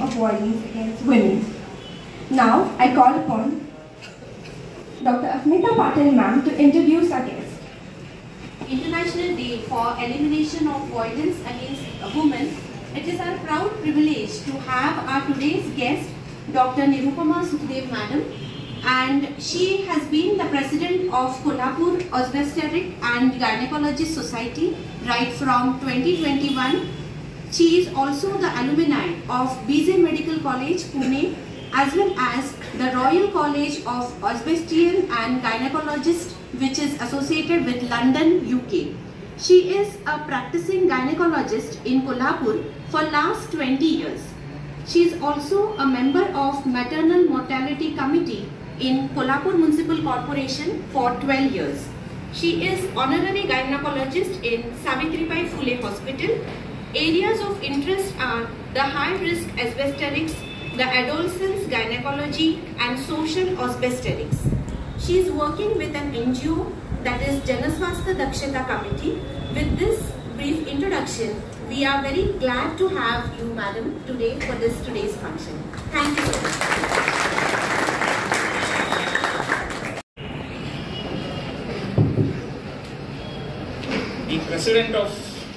of violence against women. Now, I call upon Dr. Asmita Patil ma'am to introduce our guest. International Day for Elimination of Violence Against Women. It is our proud privilege to have our today's guest, Dr. Nirupama Sukhdev madam, and she has been the president of Kolhapur Obstetric and Gynecologist Society right from 2021. She is also the alumni of BJ Medical College, Pune, as well as the Royal College of Obstetrician and Gynecologist, which is associated with London, UK. She is a practicing gynecologist in Kolhapur for last 20 years. She is also a member of Maternal Mortality Committee in Kolhapur Municipal Corporation for 12 years. She is honorary gynecologist in Savitribai Phule Hospital. Areas of interest are the high-risk obstetrics, the adolescents gynecology, and social obstetrics. She is working with an NGO, that is Janaswastha Dakshata Committee. With this brief introduction, we are very glad to have you, madam, today for today's function. Thank you so much. The President of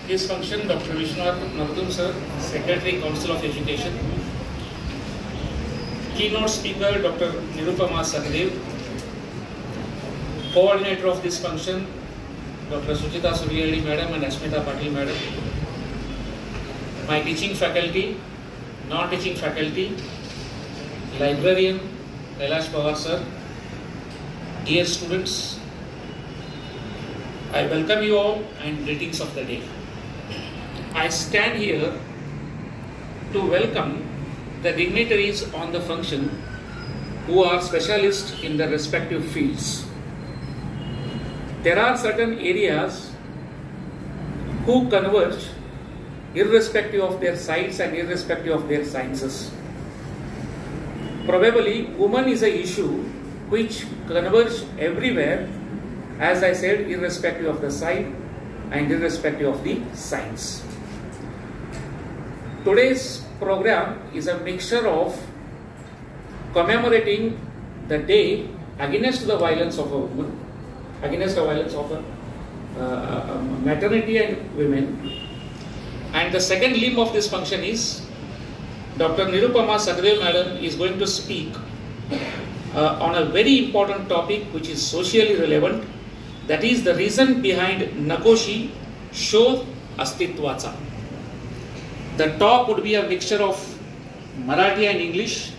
this function, Dr. Vishwanath Nardum sir, Secretary, Council of Education. Keynote speaker, Dr. Nirupama Sukhdev. Coordinator of this function, Dr. Suchita Suriyadi madam and Asmita Patil madam. My teaching faculty, non-teaching faculty, librarian, Kailash Pawar sir, dear students, I welcome you all and greetings of the day. I stand here to welcome the dignitaries on the function who are specialists in their respective fields. There are certain areas who converge irrespective of their sites and irrespective of their sciences. Probably woman is an issue which converges everywhere, as I said, irrespective of the site and irrespective of the science. Today's program is a mixture of commemorating the day against the violence of a woman, against the violence of maternity and women. And the second limb of this function is Dr. Nirupama Sukhdev madam is going to speak on a very important topic which is socially relevant. That is the reason behind Nakoshi Shodh Astitvacha. The talk would be a mixture of Marathi and English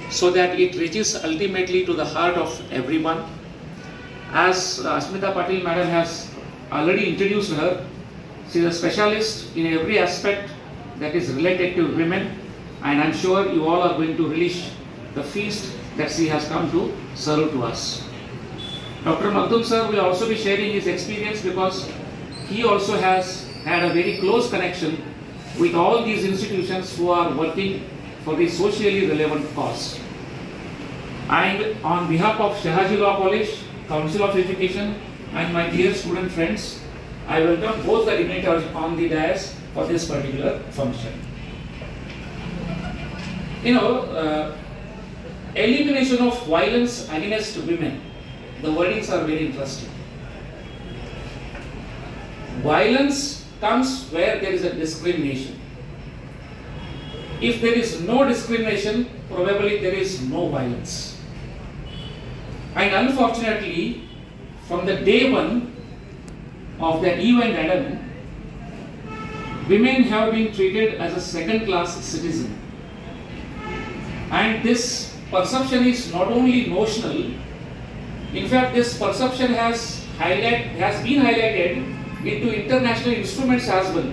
so that it reaches ultimately to the heart of everyone. As Asmita Patil madam has already introduced her, she is a specialist in every aspect that is related to women, and I am sure you all are going to relish the feast that she has come to serve to us. Dr. Nardum sir will also be sharing his experience because he also has had a very close connection with all these institutions who are working for the socially relevant cause. And on behalf of Shahaji Law College, Council of Education, and my dear student friends, I welcome both the dignitaries on the dais for this particular function. Elimination of violence against women. The wordings are very interesting. Violence comes where there is a discrimination. If there is no discrimination, probably there is no violence. And unfortunately, from the day one of the Eve and Adam, women have been treated as a second-class citizen. And this perception is not only notional. In fact, this perception has been highlighted into international instruments as well.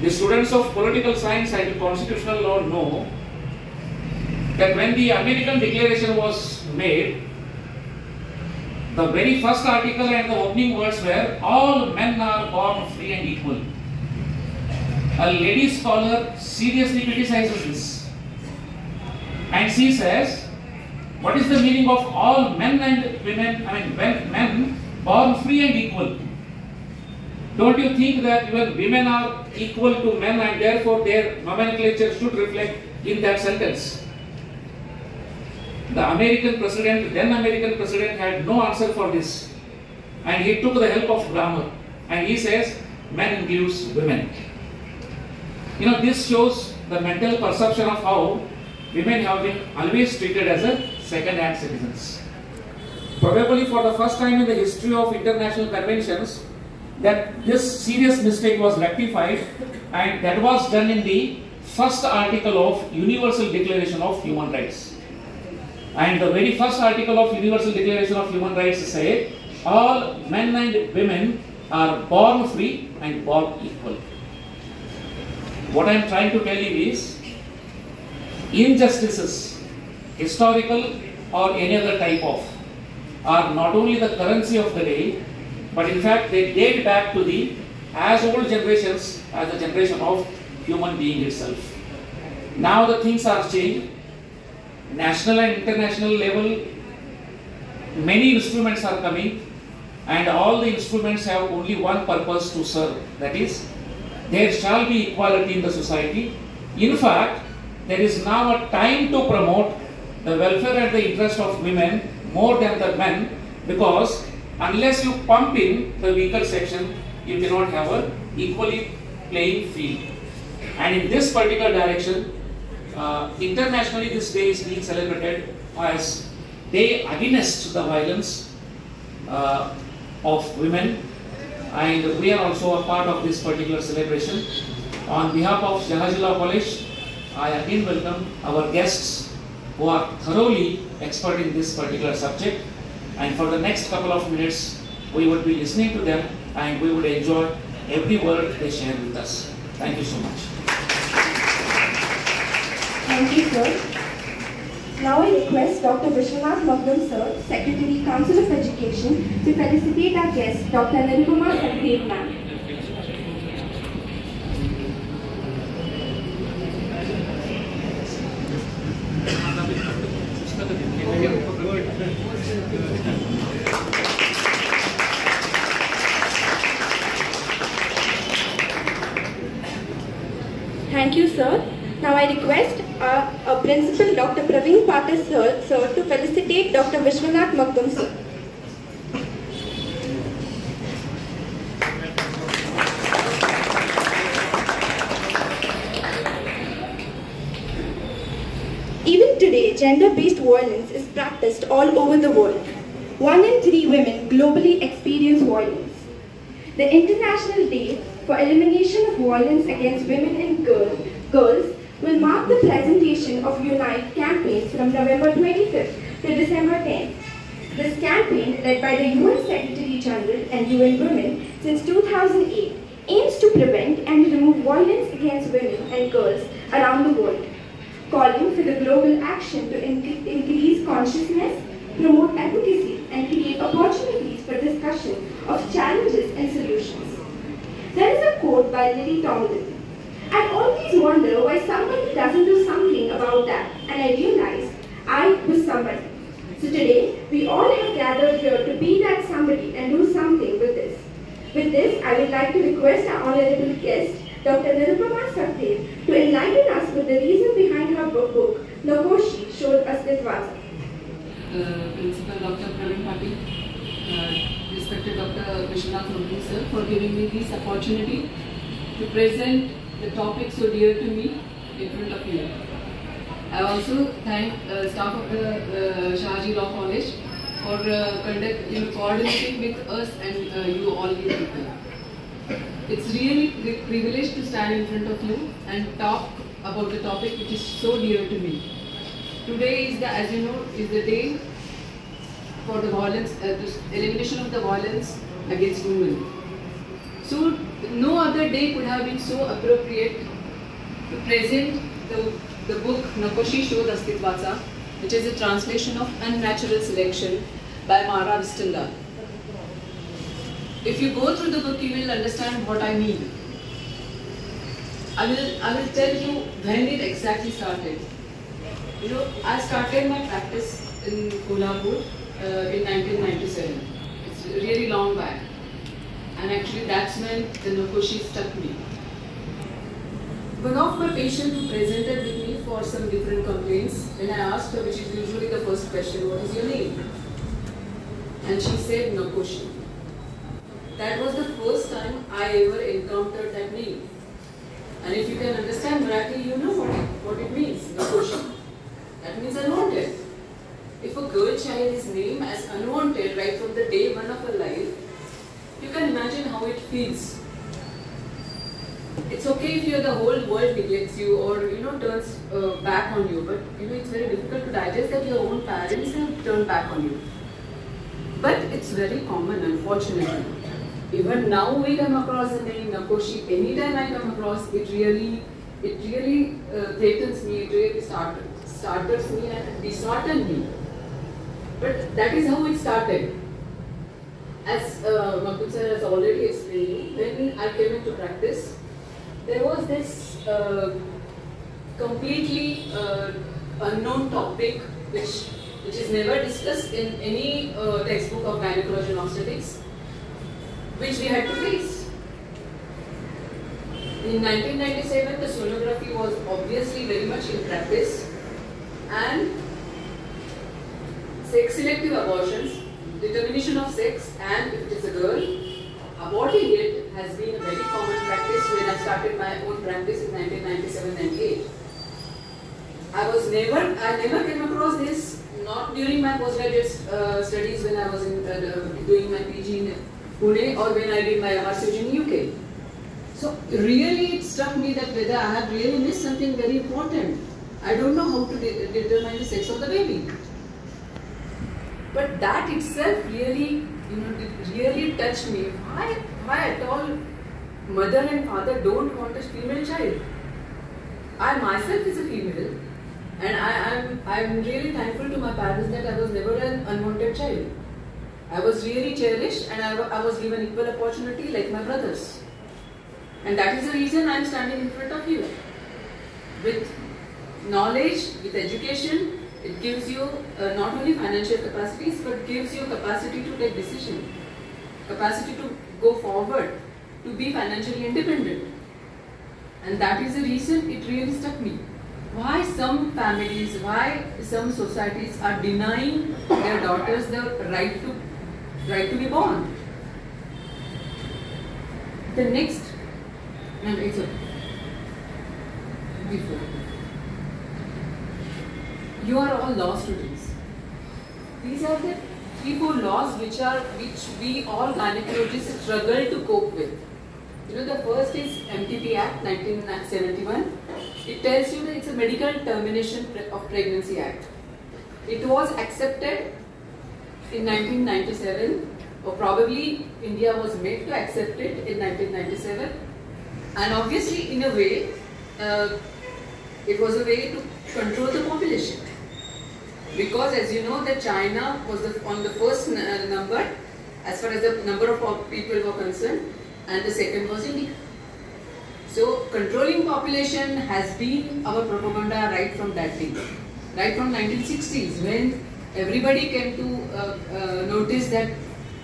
The students of political science and constitutional law know that when the American Declaration was made, the very first article and the opening words were, "All men are born free and equal." A lady scholar seriously criticizes this. And she says, what is the meaning of all men and women, men born free and equal? Don't you think that even women are equal to men and therefore their nomenclature should reflect in that sentence? The American president, then American president, had no answer for this, and he took the help of grammar, and he says men includes women. You know, this shows the mental perception of how women have been always treated as a second-hand citizens. Probably for the first time in the history of international conventions, that this serious mistake was rectified, and that was done in the first article of Universal Declaration of Human Rights. And the very first article of Universal Declaration of Human Rights said, all men and women are born free and born equal. What I am trying to tell you is, injustices, historical or any other type of, are not only the currency of the day, but in fact they date back to the as old generations as the generation of human being itself. Now the things are changed. National and international level, many instruments are coming, and all the instruments have only one purpose to serve, that is, there shall be equality in the society. In fact, there is now a time to promote the welfare and the interest of women more than the men, because unless you pump in the weaker section, you cannot have a equally playing field. And in this particular direction, internationally this day is being celebrated as Day Against the Violence of Women, and we are also a part of this particular celebration. On behalf of Jahaji Law College, I again welcome our guests who are thoroughly expert in this particular subject, and for the next couple of minutes we would be listening to them and we would enjoy every word they share with us. Thank you so much. Thank you, sir. Now I request Dr. Vishwanath Magdum, sir, Secretary, Council of Education, to felicitate our guest, Dr. Nirupama Sachdev, ma'am. Thank you, sir. Now I request our Principal, Dr. Praveen Patil, sir, to felicitate Dr. Vishwanath Magdum, sir. Even today, gender-based violence is practiced all over the world. 1 in 3 women globally experience violence. The International Day for Elimination of Violence Against Women and Girls will mark the presentation of UNITE campaign from November 25th to December 10th. This campaign, led by the UN Secretary General and UN Women since 2008, aims to prevent and remove violence against women and girls around the world, calling for the global action to increase consciousness, promote advocacy, and create opportunities for discussion of challenges and solutions. There is a quote by Lily Tomlin. I always wonder why somebody doesn't do something about that, and I realized I was somebody. So today, we all have gathered here to be that somebody and do something with this. With this, I would like to request our honorable guest, Dr. Nirupama Sachdev, to enlighten us with the reason behind her book, Nakoshi Shod Astitvacha. Principal Dr. Praveen Patil, respected Dr. Vishwanath Magdum, sir, for giving me this opportunity to present the topic so dear to me in front of you. I also thank staff of the Shahaji Law College for coordinating with us and you all the people. It's really a privilege to stand in front of you and talk about the topic which is so dear to me. Today is the, as you know, is the day for the violence, the elimination of the violence against women. So no other day could have been so appropriate to present the book Nakoshi Shod Astitvacha, which is a translation of Unnatural Selection by Mara Vistula. If you go through the book, you will understand what I mean. I will tell you when it exactly started. You know, I started my practice in Kolhapur in 1997. It's really long back. And actually that's when the Nakoshi struck me. One of my patients who presented with me for some different complaints, when I asked her, which is usually the first question, what is your name? And she said Nakoshi. That was the first time I ever encountered that name. And if you can understand Marathi, you know what it means, Nakoshi. That means unwanted. If a girl child is named as unwanted right from the day one of her life, you can imagine how it feels. It's okay if the whole world neglects you or turns back on you, but it's very difficult to digest that your own parents have turned back on you. But it's very common, unfortunately. Even now we come across the name Nakoshi. Anytime I come across it, really threatens me. It really startles me and disheartens me. But that is how it started. As Makul sir has already explained, when I came into practice, there was this completely unknown topic which is never discussed in any textbook of gynecology and obstetrics, which we had to face. In 1997, the sonography was obviously very much in practice, and sex-selective abortions, determination of sex, and if it is a girl, aborting it has been a very common practice when I started my own practice in 1997-98. I never came across this, not during my postgraduate studies when I was doing my PG in Pune or when I did my MRCG in UK. So really it struck me that whether I have really missed something very important. I don't know how to determine the sex of the baby. But that itself really, really touched me. Why at all mother and father don't want a female child? I myself is a female, and I'm really thankful to my parents that I was never an unwanted child. I was really cherished, and I was given equal opportunity like my brothers. And that is the reason I'm standing in front of you. With knowledge, with education, it gives you not only financial capacities, but gives you capacity to take decision, capacity to go forward, to be financially independent. And that is the reason it really struck me. Why some families, why some societies are denying their daughters the right to be born. The next, and it's before. You are all law students. These are the 3-4 laws which we all gynecologists struggle to cope with. The first is MTP Act 1971. It tells you that it's a medical termination of pregnancy act. It was accepted in 1997, or probably India was made to accept it in 1997. And obviously, in a way, it was a way to control the population. Because as you know that China was on the first number as far as the number of people were concerned, and the second was India. So controlling population has been our propaganda right from that day. Right from 1960s when everybody came to notice that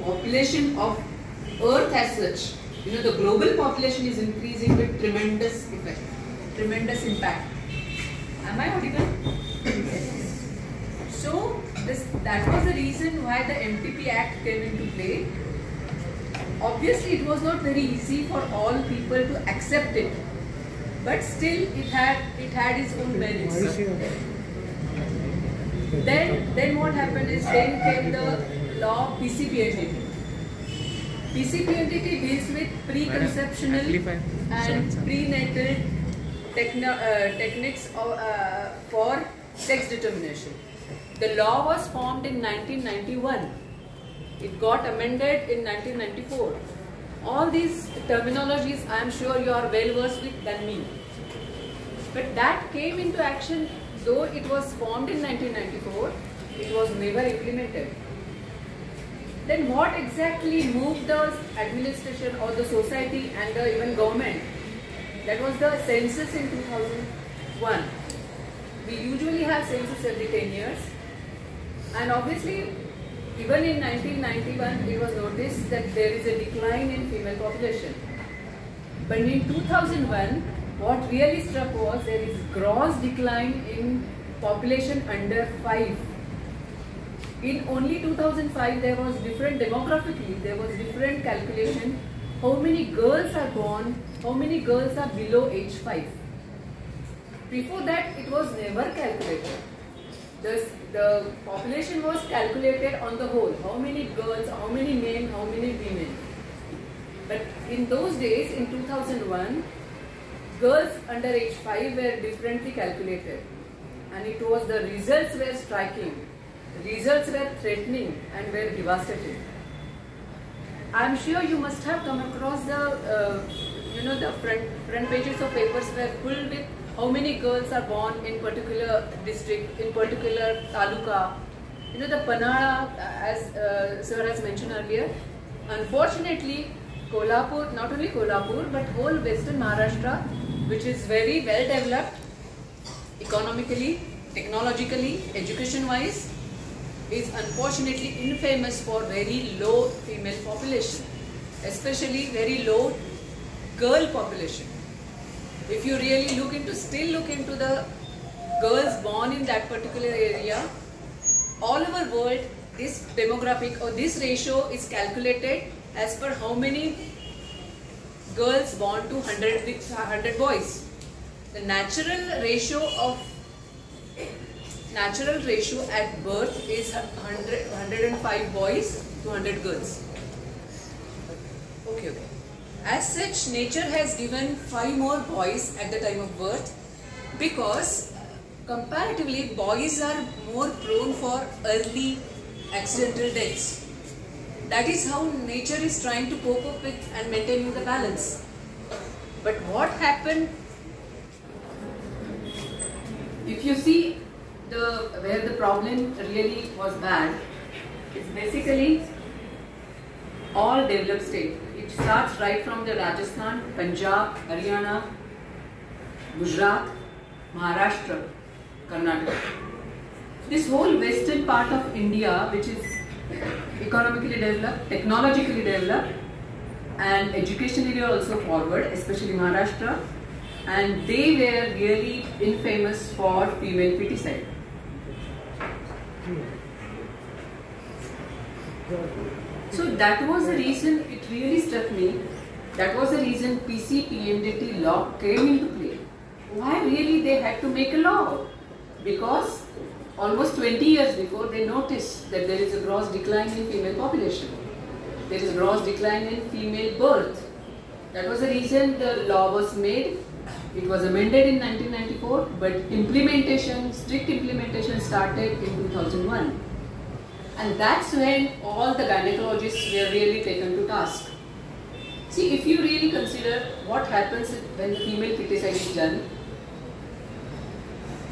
population of Earth as such, the global population is increasing with tremendous effect, tremendous impact. Am I audible? So that was the reason why the MTP Act came into play. Obviously, it was not very easy for all people to accept it, but still it had its own merits. Then what happened is then came the law PCPNDT. PCPNDT deals with preconceptional and prenatal techniques for sex determination. The law was formed in 1991. It got amended in 1994. All these terminologies I am sure you are well versed with than me. But that came into action, though it was formed in 1994, it was never implemented. Then what exactly moved the administration or the society and the even government? That was the census in 2001. We usually have census every 10 years. And obviously, Even in 1991, it was noticed that there is a decline in female population. But in 2001, what really struck was there is gross decline in population under 5. In only 2005, there was different demographically, there was different calculation. How many girls are born, how many girls are below age 5. Before that, it was never calculated. The population was calculated on the whole. How many girls, how many men, how many women. But in those days, in 2001, girls under age 5 were differently calculated. And it was the results were striking. The results were threatening and were devastating. I am sure you must have come across the, the front pages of papers were full with how many girls are born in particular district, in particular taluka. The Panhala, as sir has mentioned earlier, unfortunately, Kolhapur, not only Kolhapur, but whole western Maharashtra, which is very well developed economically, technologically, education-wise, is unfortunately infamous for very low female population, especially very low girl population. If you really still look into the girls born in that particular area, all over world, this demographic or this ratio is calculated as per how many girls born to 100 boys. The natural ratio at birth is 105 boys to 100 girls. Okay. As such, nature has given 5 more boys at the time of birth because comparatively boys are more prone for early accidental deaths. That is how nature is trying to cope up with and maintain the balance. But what happened, if you see where the problem really was bad, it's basically all developed states. It starts right from the Rajasthan, Punjab, Haryana, Gujarat, Maharashtra, Karnataka. This whole western part of India, which is economically developed, technologically developed, and educationally also forward, especially Maharashtra, and they were really infamous for female feticide. So that was the reason, it really struck me, that was the reason PC-PMDT law came into play. Why really they had to make a law? Because almost 20 years before they noticed that there is a gross decline in female population. There is a gross decline in female birth. That was the reason the law was made. It was amended in 1994, but strict implementation started in 2001. And that's when all the gynecologists were really taken to task. See, if you really consider what happens when female feticide is done,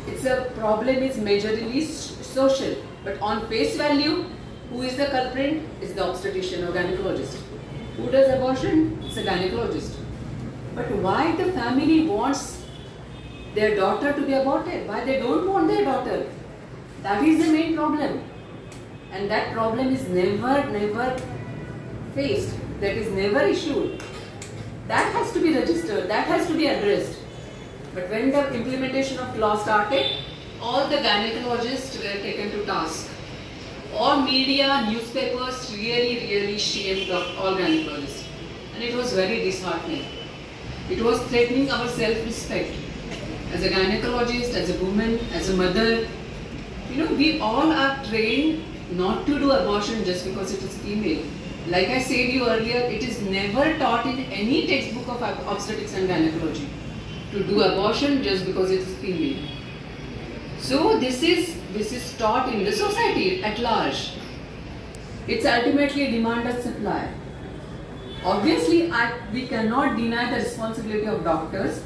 it's a problem is majorly social. But on face value, who is the culprit? Is the obstetrician or gynecologist. Who does abortion? It's a gynecologist. But why the family wants their daughter to be aborted? Why they don't want their daughter? That is the main problem. And that problem is never faced. That is never issued. That has to be registered. That has to be addressed. But when the implementation of law started, all the gynecologists were taken to task. All media, newspapers really shamed all gynecologists. And it was very disheartening. It was threatening our self-respect. As a gynecologist, as a woman, as a mother, we all are trained not to do abortion just because it is female. Like I said to you earlier, it is never taught in any textbook of obstetrics and gynecology to do abortion just because it is female. So this is taught in the society at large. It's ultimately a demand and supply. Obviously, we cannot deny the responsibility of doctors,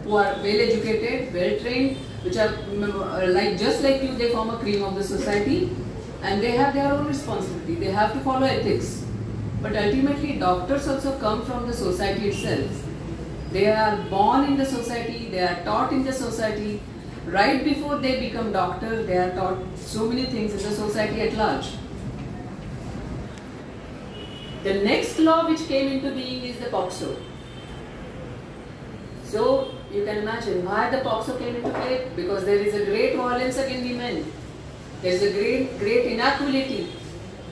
who are well educated, well trained, which are just like you, they form a cream of the society, and they have their own responsibility. They have to follow ethics. But ultimately, doctors also come from the society itself. They are born in the society, they are taught in the society. Right before they become doctor, they are taught so many things in the society at large. The next law which came into being is the POCSO. So you can imagine why the POCSO came into play, because there is a great violence against women. There is a great inequality.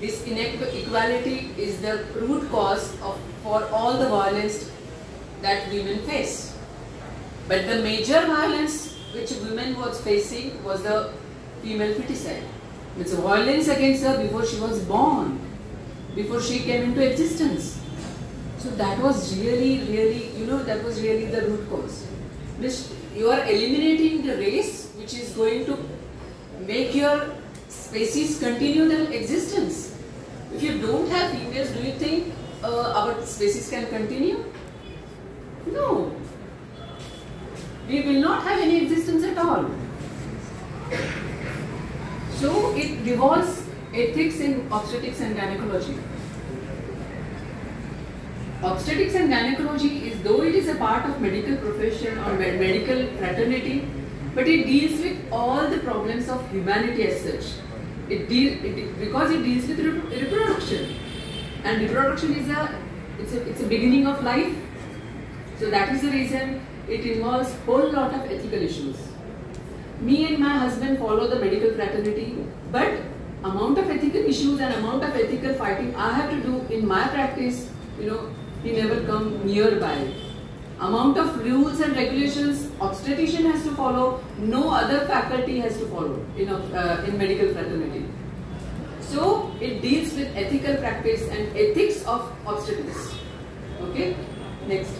This inequality is the root cause for all the violence that women face. But the major violence which women was facing was the female feticide. It's a violence against her before she was born, before she came into existence. So that was really, that was really the root cause. You are eliminating the race which is going to make your species continue their existence. If you don't have females, do you think our species can continue? No. We will not have any existence at all. So it revolves ethics in obstetrics and gynecology. Obstetrics and gynecology is, though it is a part of medical profession or medical fraternity, but it deals with all the problems of humanity as such. Because it deals with reproduction, and reproduction is it's a beginning of life. So that is the reason it involves whole lot of ethical issues. Me and my husband follow the medical fraternity, but amount of ethical issues and amount of ethical fighting I have to do in my practice, he never come nearby. Amount of rules and regulations obstetrician has to follow, no other faculty has to follow in medical fraternity. So it deals with ethical practice and ethics of obstetrics. Okay, next.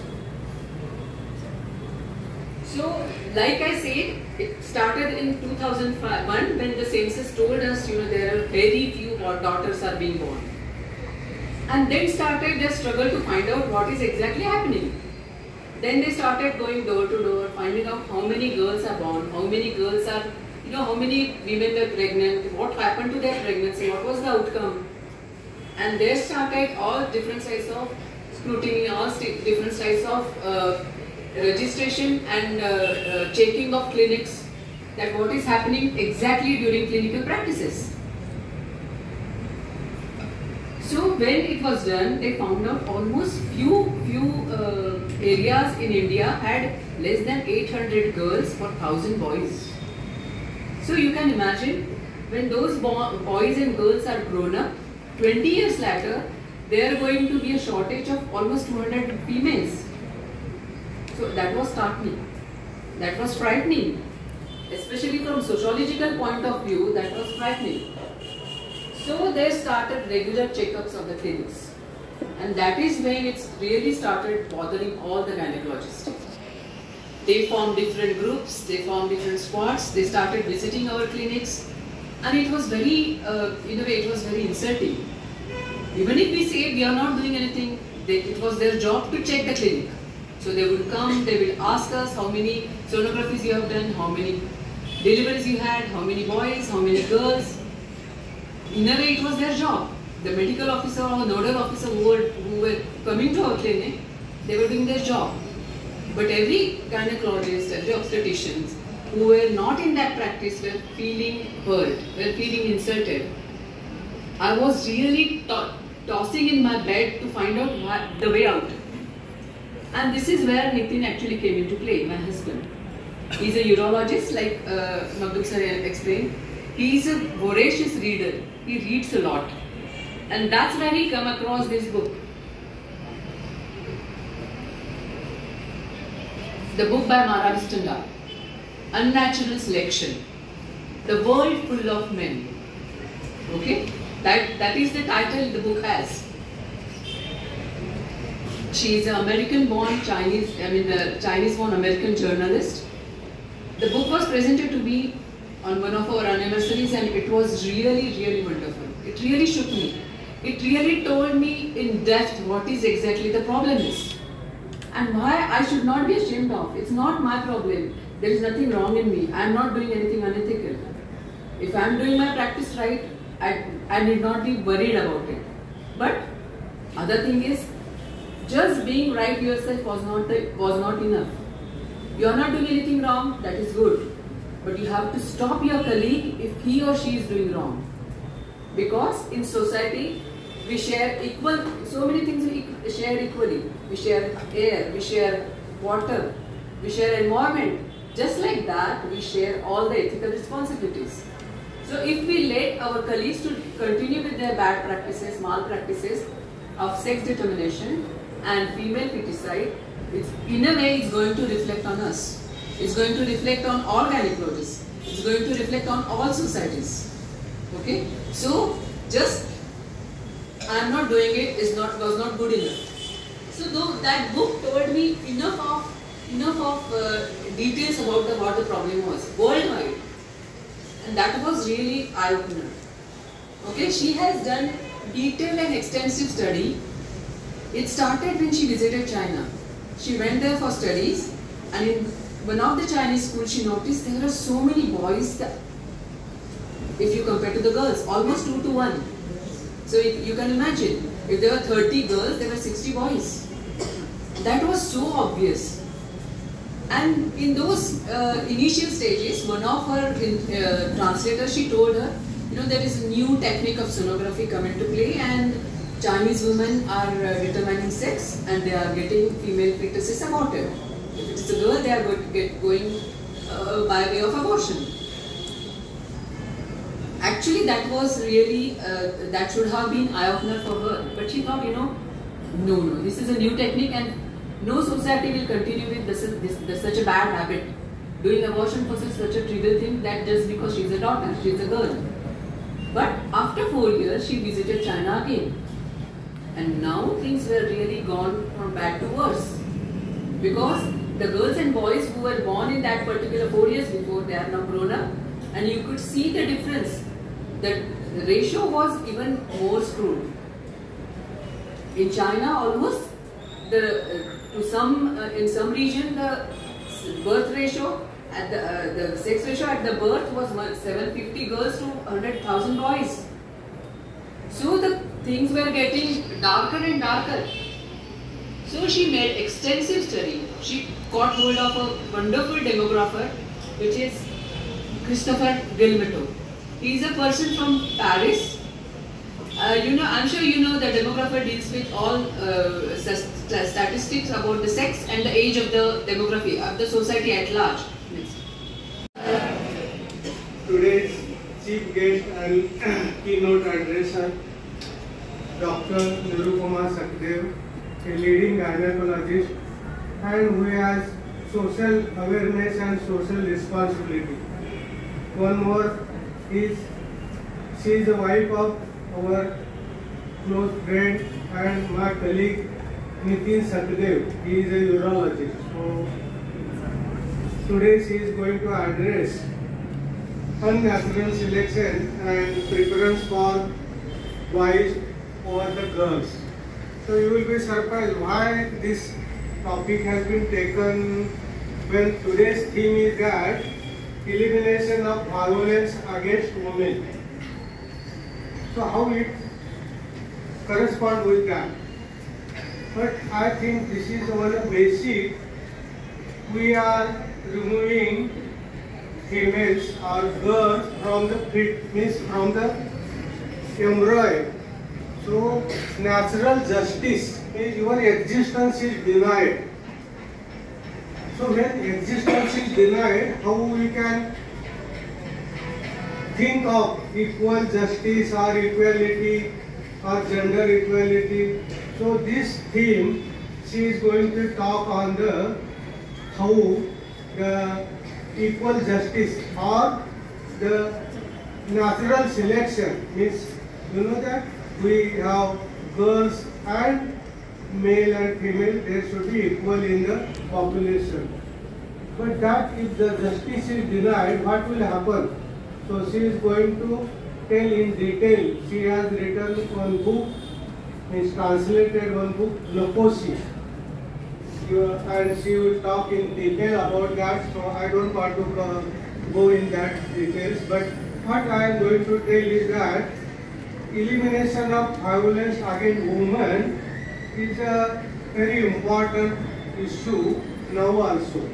So, like I said, it started in 2001 when the census told us, there are very few daughters are being born. And then started their struggle to find out what is exactly happening. Then they started going door to door, finding out how many girls are born, how many girls are, how many women were pregnant, what happened to their pregnancy, what was the outcome. And they started all different types of scrutiny, all different types of registration and checking of clinics, that what is happening exactly during clinical practices. So when it was done, they found out almost few areas in India had less than 800 girls for 1000 boys. So you can imagine, when those boys and girls are grown up, 20 years later, there are going to be a shortage of almost 200 females. So that was startling, that was frightening, especially from sociological point of view, that was frightening. So they started regular checkups of the clinics, and that is when it really started bothering all the gynecologists. They formed different groups, they formed different squads, they started visiting our clinics, and it was very, in a way it was very insulting. Even if we say we are not doing anything, it was their job to check the clinic. So they would come, they will ask us how many sonographies you have done, how many deliveries you had, how many boys, how many girls. In a way it was their job. The medical officer or nodal officer who were coming to our clinic, they were doing their job. But every gynecologist, every obstetrician who were not in that practice were feeling hurt, were feeling insulted. I was really tossing in my bed to find out the way out. And this is where Nitin actually came into play, my husband. He's a urologist, like Magduk sir explained. He's a voracious reader. He reads a lot. And that's where he come across this book. The book by Mara Vistanda, Unnatural Selection. The World Full of Men. Okay? That is the title the book has. She is an American-born Chinese-born American journalist. The book was presented to me on one of our anniversaries, and it was really, really wonderful. It really shook me. It really told me in depth what is exactly the problem is and why I should not be ashamed of. It's not my problem. There is nothing wrong in me. I am not doing anything unethical. If I am doing my practice right, I need not be worried about it. But other thing is, just being right yourself was not enough. You are not doing anything wrong, that is good. But you have to stop your colleague if he or she is doing wrong. Because in society, We share equal, so many things we share equally. We share air, we share water, we share environment. Just like that, we share all the ethical responsibilities. So if we let our colleagues to continue with their bad practices, malpractices of sex determination and female feticide, it's, in a way it's going to reflect on us. It's going to reflect on all gynecologists. It's going to reflect on all societies. Okay? So just I am not doing it was not good enough. So though that book told me enough of details about what the problem was worldwide, and that was really eye-opener. Okay, she has done detailed and extensive study. It started when she visited China. She went there for studies, and in one of the Chinese schools she noticed there are so many boys that, if you compare to the girls, almost 2 to 1. So you can imagine, if there were 30 girls, there were 60 boys. That was so obvious. And in those initial stages, one of her translators, she told her, there is a new technique of sonography come into play, and Chinese women are determining sex and they are getting female fetuses aborted. If it's a girl, they are going by way of abortion. Actually, that was really, that should have been eye-opener for her. But she thought, no, this is a new technique and no society will continue with such a bad habit. Doing abortion for such a trivial thing, that just because she's a daughter, she's a girl. But after 4 years, she visited China again. And now things were really gone from bad to worse. Because the girls and boys who were born in that particular 4 years before, they are now grown up. And you could see the difference. The ratio was even more screwed. In China, almost in some region, the birth ratio at the sex ratio at the birth was 750 girls to 100,000 boys. So the things were getting darker and darker. So she made extensive study. She got hold of a wonderful demographer, which is Christopher Guillemetteau. He is a person from Paris. I'm sure you know the demographer deals with all statistics about the sex and the age of the demography of the society at large. Today's chief guest and keynote addresser, Dr. Nirupama Sakdev, a leading gynecologist and who has social awareness and social responsibility. One more is, she is the wife of our close friend and my colleague Nitin Sakdev. He is a urologist. So today she is going to address unnatural selection and preference for boys over the girls. So you will be surprised why this topic has been taken when today's theme is that elimination of violence against women. So how it corresponds with that? But I think this is one of basic. We are removing females or girls from the embryo. So natural justice is your existence is denied. So when existence is denied, how we can think of equal justice or equality or gender equality? So this theme, she is going to talk on the how the equal justice or the natural selection means, that we have girls and male and female, they should be equal in the population. But that if the justice is denied, what will happen? So she is going to tell in detail. She has written one book, is translated one book, Loposi. And she will talk in detail about that, so I don't want to go in that details. But what I am going to tell is that elimination of violence against women is a very important issue now also.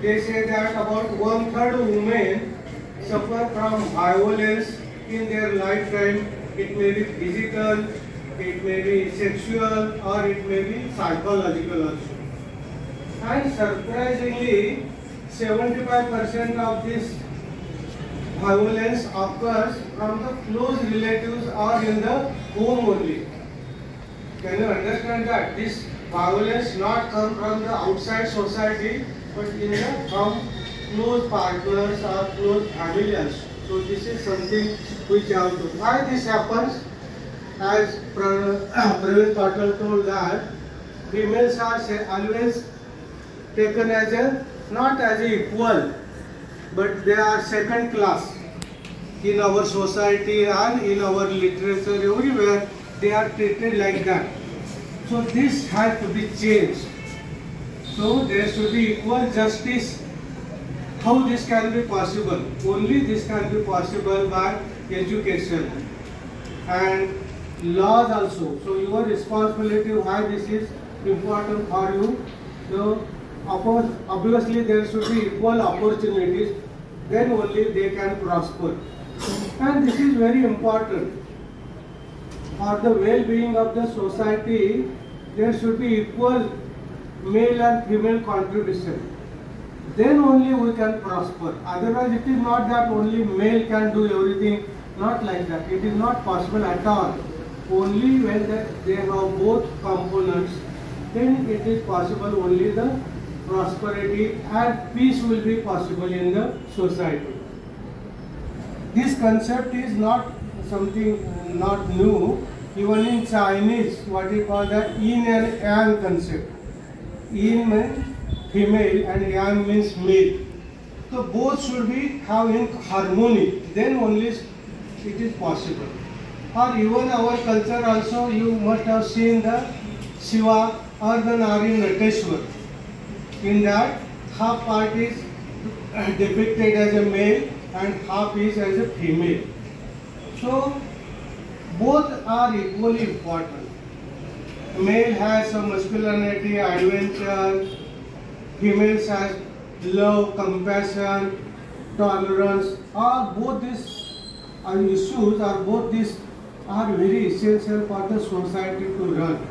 They say that about 1/3 of women suffer from violence in their lifetime. It may be physical it may be sexual, or it may be psychological also. And surprisingly, 75% of this violence occurs from the close relatives or in the home only. Can you understand that? This violence not come from the outside society, but from close partners or close family also. So this is something which you have to. Why this happens? As Praveen Patel told that females are always taken as not as equal, but they are second class in our society and in our literature. Everywhere they are treated like that. So this has to be changed. So there should be equal justice. How this can be possible? Only this can be possible by education and laws also. So your responsibility, why this is important for you. So obviously there should be equal opportunities, then only they can prosper. And this is very important. For the well-being of the society, there should be equal male and female contribution. Then only we can prosper. Otherwise it is not that only male can do everything, not like that. It is not possible at all. Only when they have both components, then it is possible, only the prosperity and peace will be possible in the society. This concept is not something not new. Even in Chinese, what we call the yin and yang concept. Yin means female and yang means male. So both should be having harmony. Then only it is possible. Or even our culture also, you must have seen the Shiva or the Nari Nateshwar. In that, half part is depicted as a male and half is as a female. So both are equally important. Male has some masculinity, adventure. Females has love, compassion, tolerance. Both these issues, both these are very essential for the society to run.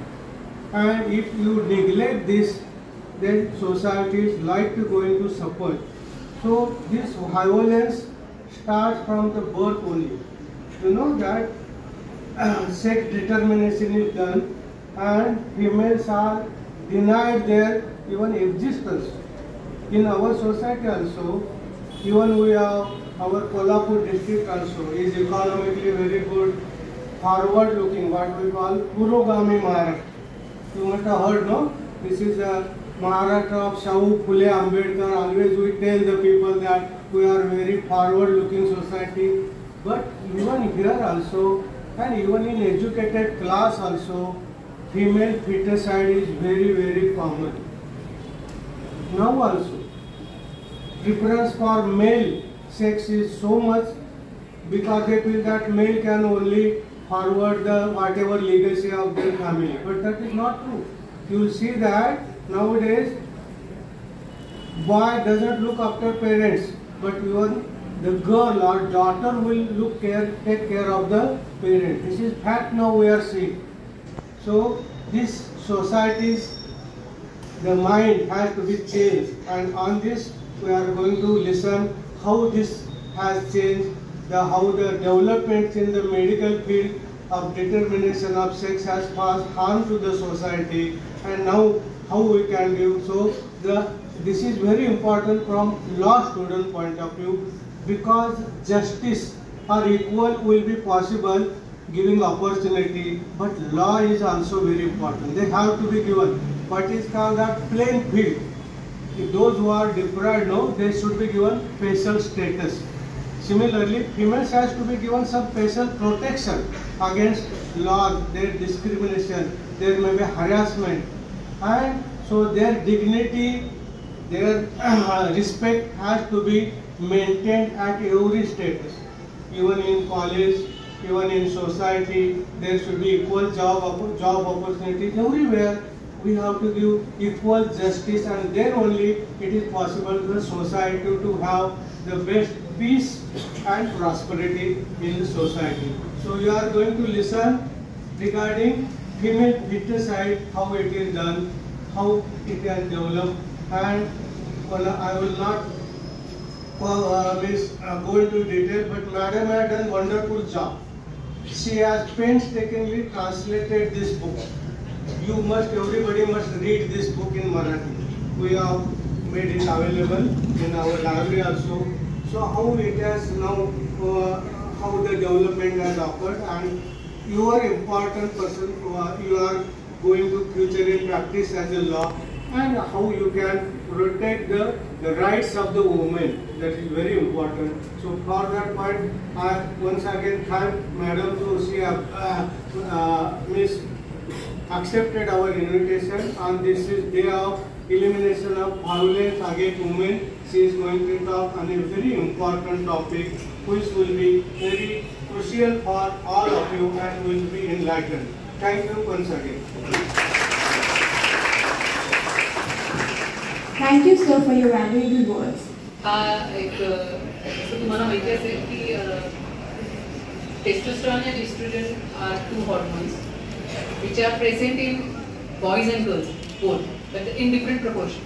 And if you neglect this, then society is likely going to suffer. So this violence starts from the birth only. You know that sex determination is done and females are denied their even existence. In our society also, even we have our Kolhapur district also is economically very good, forward looking, what we call Purogami Maharashtra. You must have heard, no? This is a Maharashtra of Shahu Phule Ambedkar. Always we tell the people that we are very forward looking society. But even here also, and even in educated class also, female feticide is very, very common. Now also, preference for male sex is so much because they feel that male can only forward the whatever legacy of their family. But that is not true. You will see that nowadays, boy doesn't look after parents, but even the girl or daughter will take care of the parent. This is fact now we are seeing. So this society's, the mind has to be changed, and on this we are going to listen how this has changed, how the developments in the medical field of determination of sex has caused harm to the society, and now how we can give. So this is very important from law student point of view, because justice or equal will be possible giving opportunity, but law is also very important. They have to be given what is called a playing field. If those who are deprived, no, they should be given special status. Similarly, females has to be given some special protection against laws, their discrimination, there may be harassment, and so their dignity, their respect has to be maintained at every status. Even in college, even in society, there should be equal job opportunities. Everywhere we have to give equal justice, and then only it is possible for the society to have the best peace and prosperity in the society. So you are going to listen regarding female feticide, how it is done, how it has developed, and I will not go into detail, but Madam had done wonderful job. She has painstakingly translated this book. Everybody must read this book in Marathi. We have made it available in our library also. So how it has now, how the development has occurred, and you are important person, you are going to future in practice as a law, and how you can protect the rights of the women. That is very important. So for that point, I once again thank Madam to she accepted our invitation, and this is day of elimination of violence against women. She is going to talk on a very important topic which will be very crucial for all of you and will be enlightened. Thank you once again. Thank you, sir, for your valuable words. तुम्हाला माहिती असेल की testosterone and estrogen are two hormones which are present in boys and girls both, but in different proportion.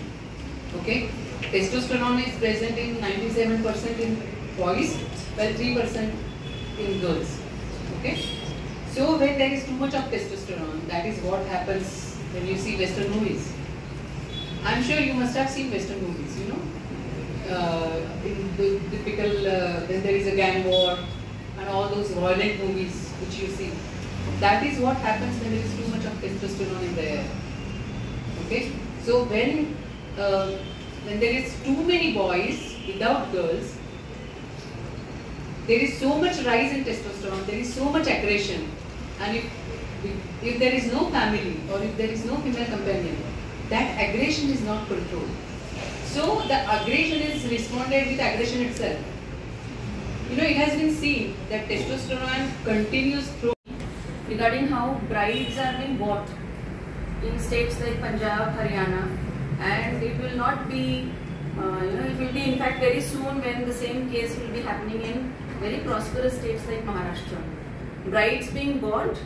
Okay, testosterone is present in 97% in boys, while 3% in girls. Okay, so when there is too much of testosterone, that is what happens when you see Western movies. I'm sure you must have seen Western movies, you know. In the typical, then there is a gang war and all those violent movies which you see. That is what happens when there is too much of testosterone in the air. Okay, so when there is too many boys without girls, there is so much rise in testosterone, there is so much aggression, and if there is no family or if there is no female companion, that aggression is not controlled. So the aggression is responded with aggression itself. You know, it has been seen that testosterone continues through regarding how brides are being bought in states like Punjab, Haryana, and it will not be, it will be in fact very soon when the same case will be happening in very prosperous states like Maharashtra. Brides being bought,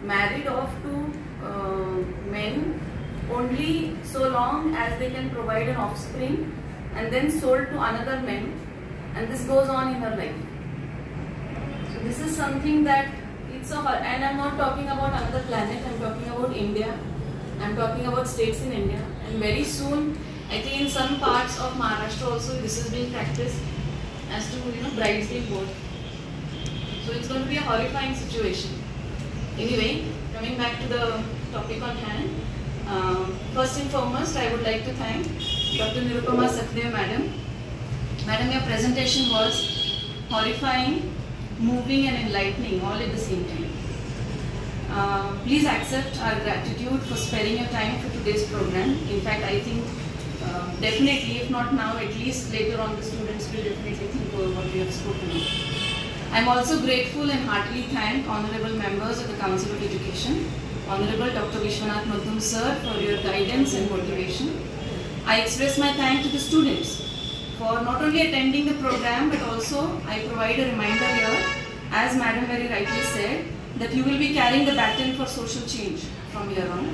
married off to men only so long as they can provide an offspring, and then sold to another man, and this goes on in her life. So this is something that it's a, and I'm not talking about another planet, I'm talking about India, I'm talking about states in India, and very soon I think in some parts of Maharashtra also this is being practiced as to brides being bought. So it's going to be a horrifying situation. Anyway, coming back to the topic on hand. First and foremost, I would like to thank Dr. Nirupama Sachdev Madam. Madam, your presentation was horrifying, moving and enlightening all at the same time. Please accept our gratitude for sparing your time for today's program. In fact, I think definitely, if not now, at least later on the students will definitely think over what we have spoken of. I am also grateful and heartily thank Honorable Members of the Council of Education, Honorable Dr. Vishwanath Madhum Sir, for your guidance and motivation. I express my thanks to the students for not only attending the program, but also I provide a reminder here, as Madam very rightly said, that you will be carrying the baton for social change from here on.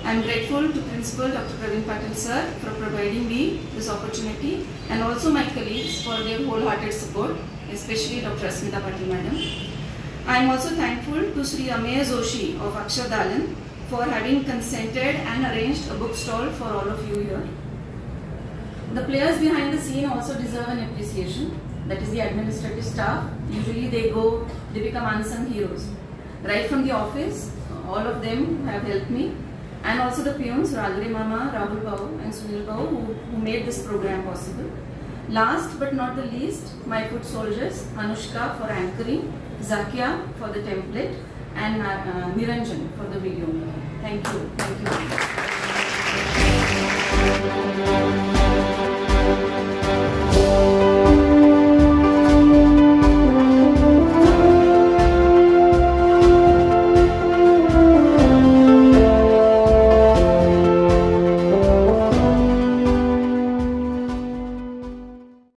I am grateful to Principal Dr. Praveen Patil Sir for providing me this opportunity, and also my colleagues for their wholehearted support, especially Dr. Asmita Patil Madam. I am also thankful to Sri Ameya Joshi of Akshardhalan for having consented and arranged a book stall for all of you here. The players behind the scene also deserve an appreciation. That is the administrative staff. Usually they become unsung heroes. Right from the office, all of them have helped me. And also the peons, Ragre Mama, Rahul Babu and Sunil Babu, who made this program possible. Last but not the least, my foot soldiers, Anushka for anchoring, Zakia for the template, and Niranjan for the video. Thank you. Thank you.